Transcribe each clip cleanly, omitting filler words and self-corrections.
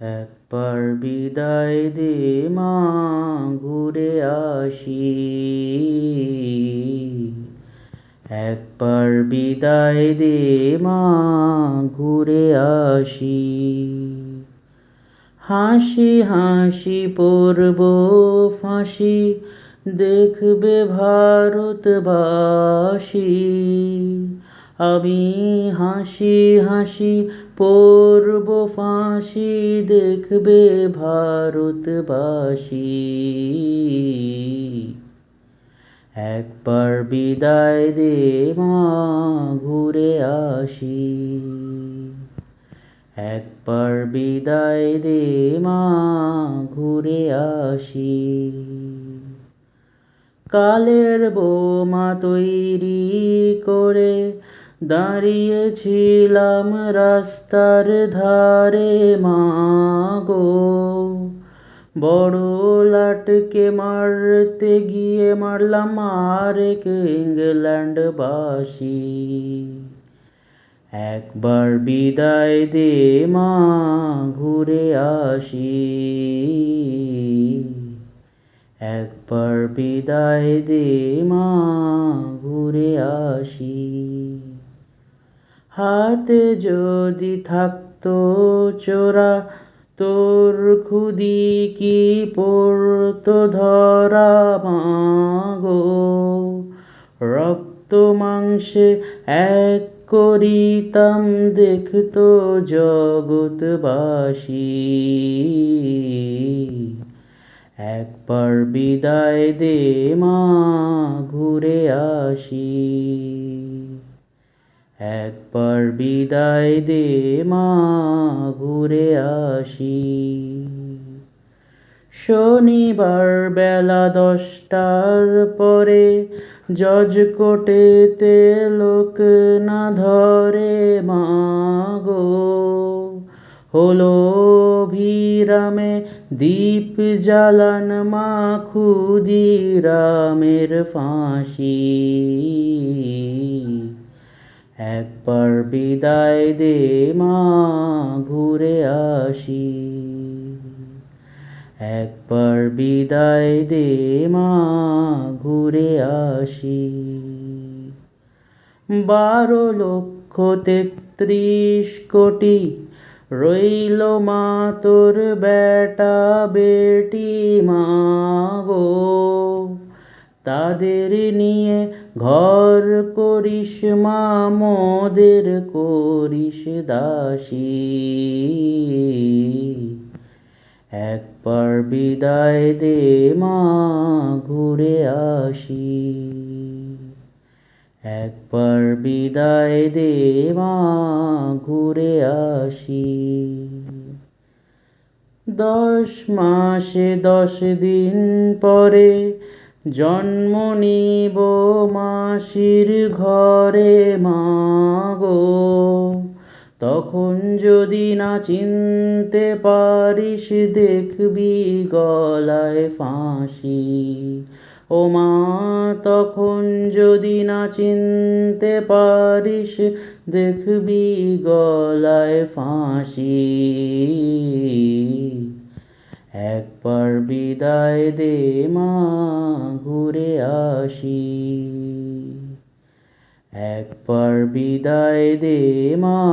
একবার বিদায় দে মা, ঘুরে আসি। একবার বিদায় দে মা, ঘুরে আসি। হাসি হাসি পড়ব ফাঁসি, দেখবে ভারতবাসী। আমি হাসি হাসি পড়ব ফাঁসি, দেখবে ভারতবাসী। একবার বিদায় দে মা, ঘুরে আসি। একবার বিদায় দে মা, ঘুরে আসি। কালের বোমা তৈরি করে দাঁড়িয়েছিলাম রাস্তার ধারে মা গো। বড় লাটকে মারতে গিয়ে মারলাম আরেক ইংল্যান্ডবাসী। একবার বিদায় দে মা, ঘুরে আসি। একবার বিদায় দে মা, ঘুরে আসি। হাতে যদি থাকতো চোরা, তোর খুদি কি পড়তো ধরা মা গো। রক্ত মাংসে এক করিতাম, দেখতো জগৎবাসী। একবার বিদায় দে মা, ঘুরে আসি। একবার বিদায় দে মা, ঘুরে আসি। শনিবার বেলা 10টার পরে জজ কোর্টেতে লোক না ধরে মা গো। হলো অভিরামে দীপ জ্বালান মা, ক্ষুদিরামের ফাঁসি। একবার বিদায় দে মা, ঘুরে আসি। একবার বিদায় দে মা, ঘুরে আসি। 12,33,000,000 রইল মা তোর বেটা বেটি মা গো। তাদের নিয়ে ঘর করিস মা, মোদের করিস দাসী। একবার বিদায় দে মা, ঘুরে আসি। একবার বিদায় দে মা, ঘুরে আসি। 10 মাসে 10 দিন পরে জন্ম নিব মাসির ঘরে মা গো। তখন যদি না চিনতে পারিস, দেখবি গলায় ফাঁসি। ও মা, তখন যদি না চিনতে পারিস, দেখবি গলায় ফাঁসি। একবার বিদায় দে মা, ঘুরে আসি। একবার বিদায় দে মা,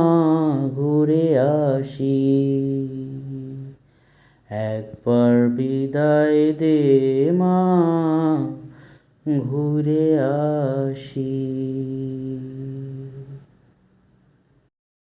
ঘুরে আসি। একবার বিদায় দে মা, ঘুরে আসি।